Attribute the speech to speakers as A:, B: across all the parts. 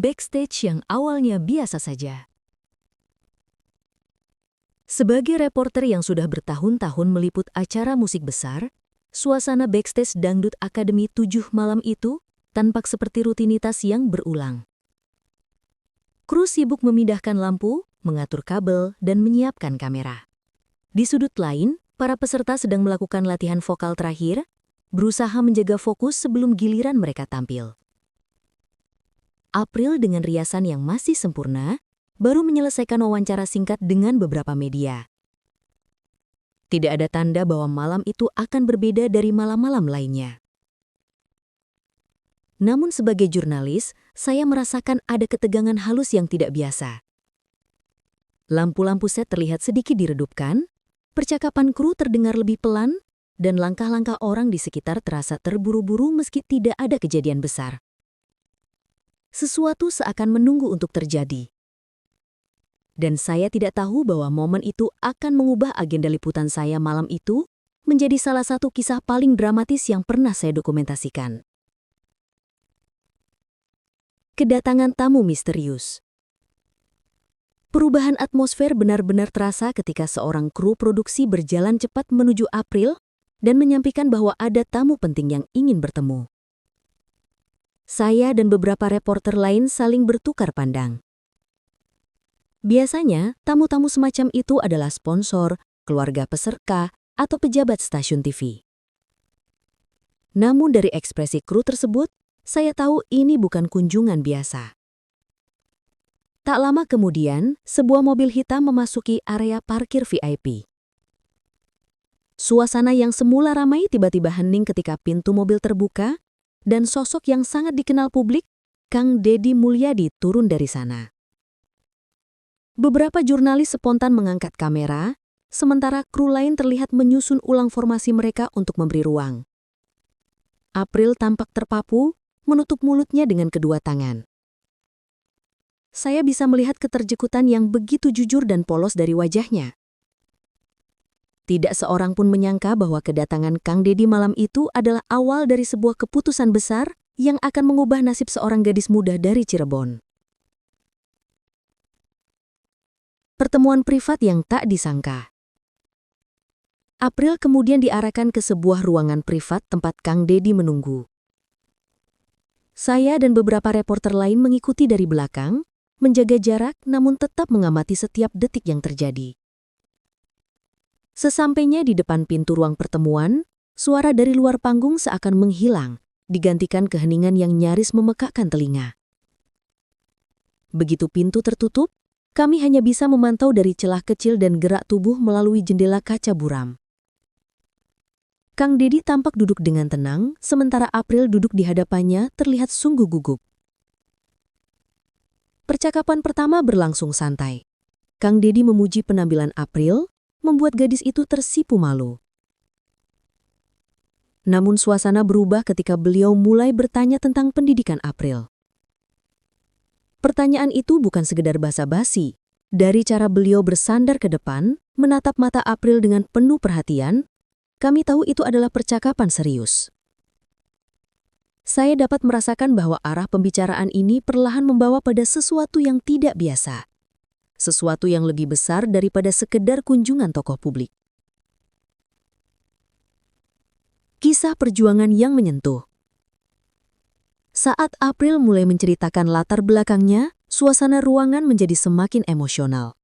A: backstage yang awalnya biasa saja. Sebagai reporter yang sudah bertahun-tahun meliput acara musik besar, suasana backstage Dangdut Akademi 7 malam itu tampak seperti rutinitas yang berulang. Kru sibuk memindahkan lampu, mengatur kabel, dan menyiapkan kamera. Di sudut lain, para peserta sedang melakukan latihan vokal terakhir, berusaha menjaga fokus sebelum giliran mereka tampil. April dengan riasan yang masih sempurna, baru menyelesaikan wawancara singkat dengan beberapa media. Tidak ada tanda bahwa malam itu akan berbeda dari malam-malam lainnya. Namun sebagai jurnalis, saya merasakan ada ketegangan halus yang tidak biasa. Lampu-lampu set terlihat sedikit diredupkan, percakapan kru terdengar lebih pelan, dan langkah-langkah orang di sekitar terasa terburu-buru meski tidak ada kejadian besar. Sesuatu seakan menunggu untuk terjadi. Dan saya tidak tahu bahwa momen itu akan mengubah agenda liputan saya malam itu menjadi salah satu kisah paling dramatis yang pernah saya dokumentasikan. Kedatangan tamu misterius. Perubahan atmosfer benar-benar terasa ketika seorang kru produksi berjalan cepat menuju April dan menyampaikan bahwa ada tamu penting yang ingin bertemu. Saya dan beberapa reporter lain saling bertukar pandang. Biasanya, tamu-tamu semacam itu adalah sponsor, keluarga peserta, atau pejabat stasiun TV. Namun dari ekspresi kru tersebut, saya tahu ini bukan kunjungan biasa. Tak lama kemudian, sebuah mobil hitam memasuki area parkir VIP. Suasana yang semula ramai tiba-tiba hening ketika pintu mobil terbuka, dan sosok yang sangat dikenal publik, Kang Deddy Mulyadi, turun dari sana. Beberapa jurnalis spontan mengangkat kamera, sementara kru lain terlihat menyusun ulang formasi mereka untuk memberi ruang. April tampak terpapu, menutup mulutnya dengan kedua tangan. Saya bisa melihat keterjekutan yang begitu jujur dan polos dari wajahnya. Tidak seorang pun menyangka bahwa kedatangan Kang Deddy malam itu adalah awal dari sebuah keputusan besar yang akan mengubah nasib seorang gadis muda dari Cirebon. Pertemuan privat yang tak disangka. April kemudian diarahkan ke sebuah ruangan privat tempat Kang Deddy menunggu. Saya dan beberapa reporter lain mengikuti dari belakang, menjaga jarak namun tetap mengamati setiap detik yang terjadi. Sesampainya di depan pintu ruang pertemuan, suara dari luar panggung seakan menghilang, digantikan keheningan yang nyaris memekakkan telinga. Begitu pintu tertutup, kami hanya bisa memantau dari celah kecil dan gerak tubuh melalui jendela kaca buram. Kang Deddy tampak duduk dengan tenang, sementara April duduk di hadapannya terlihat sungguh gugup. Percakapan pertama berlangsung santai. Kang Deddy memuji penampilan April, membuat gadis itu tersipu malu. Namun suasana berubah ketika beliau mulai bertanya tentang pendidikan April. Pertanyaan itu bukan sekedar basa-basi. Dari cara beliau bersandar ke depan, menatap mata April dengan penuh perhatian, kami tahu itu adalah percakapan serius. Saya dapat merasakan bahwa arah pembicaraan ini perlahan membawa pada sesuatu yang tidak biasa. Sesuatu yang lebih besar daripada sekedar kunjungan tokoh publik. Kisah perjuangan yang menyentuh. Saat April mulai menceritakan latar belakangnya, suasana ruangan menjadi semakin emosional.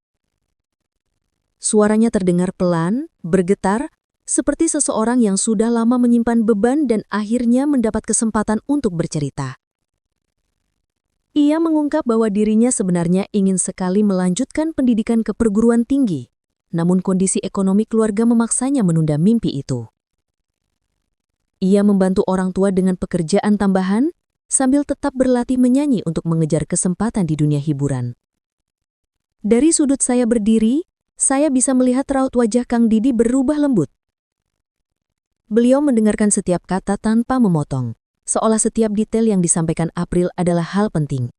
A: Suaranya terdengar pelan, bergetar, seperti seseorang yang sudah lama menyimpan beban dan akhirnya mendapat kesempatan untuk bercerita. Ia mengungkap bahwa dirinya sebenarnya ingin sekali melanjutkan pendidikan ke perguruan tinggi, namun kondisi ekonomi keluarga memaksanya menunda mimpi itu. Ia membantu orang tua dengan pekerjaan tambahan, sambil tetap berlatih menyanyi untuk mengejar kesempatan di dunia hiburan. Dari sudut saya berdiri, saya bisa melihat raut wajah Kang Deddy berubah lembut. Beliau mendengarkan setiap kata tanpa memotong, seolah setiap detail yang disampaikan April adalah hal penting.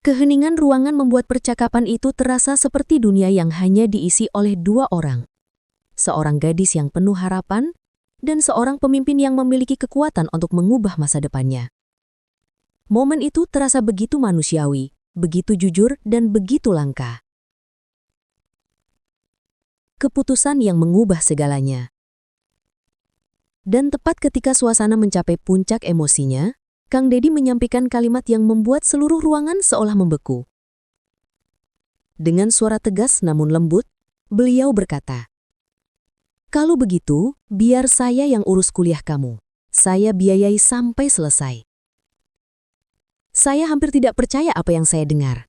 A: Keheningan ruangan membuat percakapan itu terasa seperti dunia yang hanya diisi oleh dua orang. Seorang gadis yang penuh harapan, dan seorang pemimpin yang memiliki kekuatan untuk mengubah masa depannya. Momen itu terasa begitu manusiawi, begitu jujur, dan begitu langka. Keputusan yang mengubah segalanya. Dan tepat ketika suasana mencapai puncak emosinya, Kang Deddy menyampaikan kalimat yang membuat seluruh ruangan seolah membeku. Dengan suara tegas namun lembut, beliau berkata, "Kalau begitu, biar saya yang urus kuliah kamu. Saya biayai sampai selesai." Saya hampir tidak percaya apa yang saya dengar.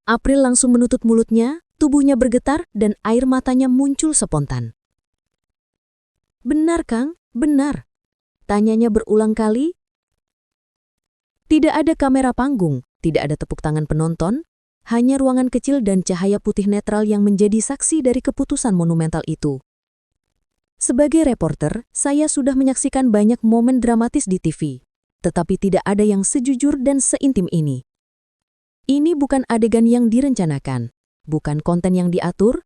A: April langsung menutup mulutnya, tubuhnya bergetar, dan air matanya muncul spontan. "Benar, Kang, benar," tanyanya berulang kali. Tidak ada kamera panggung, tidak ada tepuk tangan penonton, hanya ruangan kecil dan cahaya putih netral yang menjadi saksi dari keputusan monumental itu. Sebagai reporter, saya sudah menyaksikan banyak momen dramatis di TV. Tetapi tidak ada yang sejujur dan seintim ini. Ini bukan adegan yang direncanakan, bukan konten yang diatur.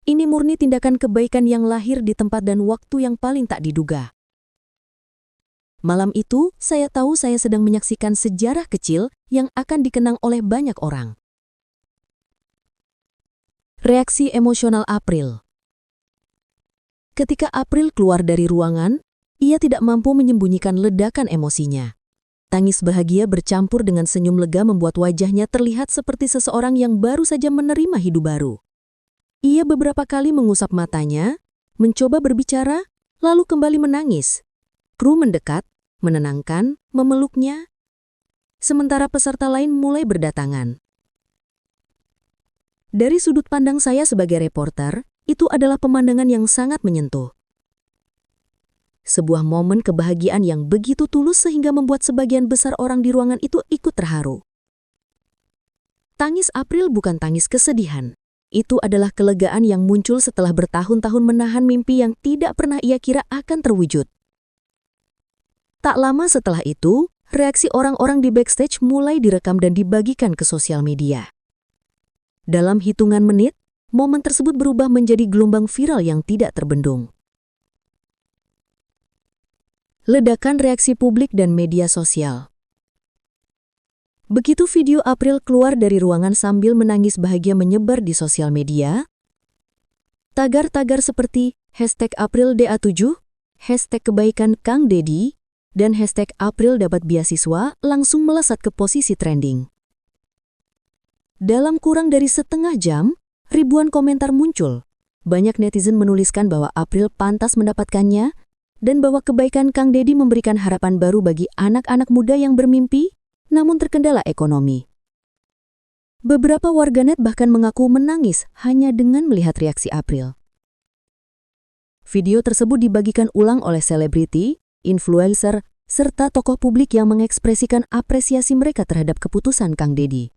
A: Ini murni tindakan kebaikan yang lahir di tempat dan waktu yang paling tak diduga. Malam itu, saya tahu saya sedang menyaksikan sejarah kecil yang akan dikenang oleh banyak orang. Reaksi emosional April. Ketika April keluar dari ruangan, ia tidak mampu menyembunyikan ledakan emosinya. Tangis bahagia bercampur dengan senyum lega membuat wajahnya terlihat seperti seseorang yang baru saja menerima hidup baru. Ia beberapa kali mengusap matanya, mencoba berbicara, lalu kembali menangis. Kru mendekat, menenangkan, memeluknya. Sementara peserta lain mulai berdatangan. Dari sudut pandang saya sebagai reporter, itu adalah pemandangan yang sangat menyentuh. Sebuah momen kebahagiaan yang begitu tulus sehingga membuat sebagian besar orang di ruangan itu ikut terharu. Tangis April bukan tangis kesedihan. Itu adalah kelegaan yang muncul setelah bertahun-tahun menahan mimpi yang tidak pernah ia kira akan terwujud. Tak lama setelah itu, reaksi orang-orang di backstage mulai direkam dan dibagikan ke sosial media. Dalam hitungan menit, momen tersebut berubah menjadi gelombang viral yang tidak terbendung. Ledakan reaksi publik dan media sosial. Begitu video April keluar dari ruangan sambil menangis bahagia menyebar di sosial media, tagar-tagar seperti #AprilDA7, #kebaikan Kang Deddy, dan #April dapat beasiswa langsung melesat ke posisi trending. Dalam kurang dari setengah jam, ribuan komentar muncul. Banyak netizen menuliskan bahwa April pantas mendapatkannya, dan bahwa kebaikan Kang Deddy memberikan harapan baru bagi anak-anak muda yang bermimpi, namun terkendala ekonomi. Beberapa warganet bahkan mengaku menangis hanya dengan melihat reaksi April. Video tersebut dibagikan ulang oleh selebriti, influencer, serta tokoh publik yang mengekspresikan apresiasi mereka terhadap keputusan Kang Deddy.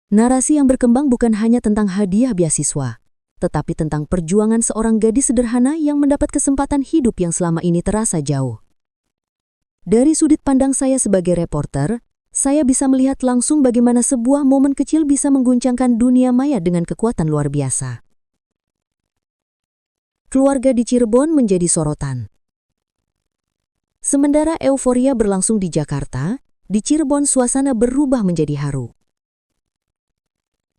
A: Narasi yang berkembang bukan hanya tentang hadiah beasiswa, tetapi tentang perjuangan seorang gadis sederhana yang mendapat kesempatan hidup yang selama ini terasa jauh. Dari sudut pandang saya sebagai reporter, saya bisa melihat langsung bagaimana sebuah momen kecil bisa mengguncangkan dunia maya dengan kekuatan luar biasa. Keluarga di Cirebon menjadi sorotan. Sementara euforia berlangsung di Jakarta, di Cirebon suasana berubah menjadi haru.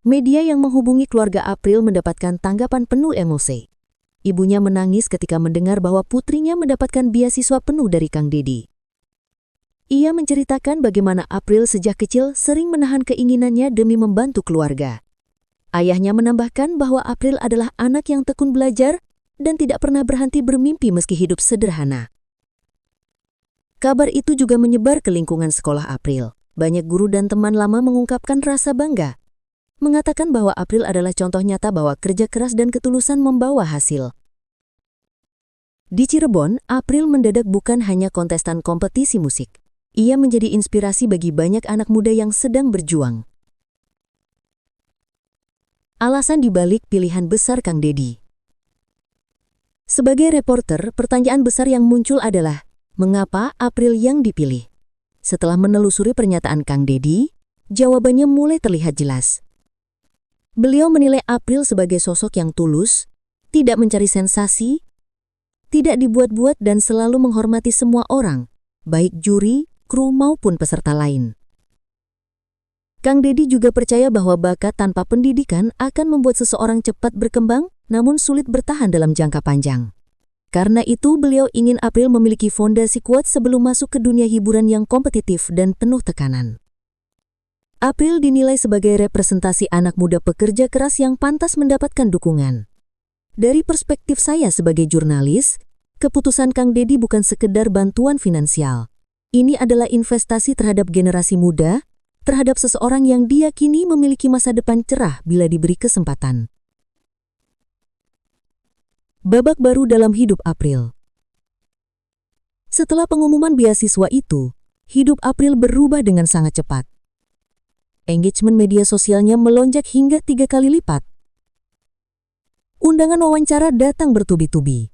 A: Media yang menghubungi keluarga April mendapatkan tanggapan penuh emosi. Ibunya menangis ketika mendengar bahwa putrinya mendapatkan beasiswa penuh dari Kang Deddy. Ia menceritakan bagaimana April sejak kecil sering menahan keinginannya demi membantu keluarga. Ayahnya menambahkan bahwa April adalah anak yang tekun belajar dan tidak pernah berhenti bermimpi meski hidup sederhana. Kabar itu juga menyebar ke lingkungan sekolah April. Banyak guru dan teman lama mengungkapkan rasa bangga, mengatakan bahwa April adalah contoh nyata bahwa kerja keras dan ketulusan membawa hasil. Di Cirebon, April mendadak bukan hanya kontestan kompetisi musik. Ia menjadi inspirasi bagi banyak anak muda yang sedang berjuang. Alasan dibalik pilihan besar Kang Deddy. Sebagai reporter, pertanyaan besar yang muncul adalah, mengapa April yang dipilih? Setelah menelusuri pernyataan Kang Deddy, jawabannya mulai terlihat jelas. Beliau menilai April sebagai sosok yang tulus, tidak mencari sensasi, tidak dibuat-buat dan selalu menghormati semua orang, baik juri, kru maupun peserta lain. Kang Deddy juga percaya bahwa bakat tanpa pendidikan akan membuat seseorang cepat berkembang, namun sulit bertahan dalam jangka panjang. Karena itu, beliau ingin April memiliki fondasi kuat sebelum masuk ke dunia hiburan yang kompetitif dan penuh tekanan. April dinilai sebagai representasi anak muda pekerja keras yang pantas mendapatkan dukungan. Dari perspektif saya sebagai jurnalis, keputusan Kang Deddy bukan sekedar bantuan finansial. Ini adalah investasi terhadap generasi muda, terhadap seseorang yang diyakini memiliki masa depan cerah bila diberi kesempatan. Babak baru dalam hidup April. Setelah pengumuman beasiswa itu, hidup April berubah dengan sangat cepat. Engagement media sosialnya melonjak hingga 3 kali lipat. Undangan wawancara datang bertubi-tubi.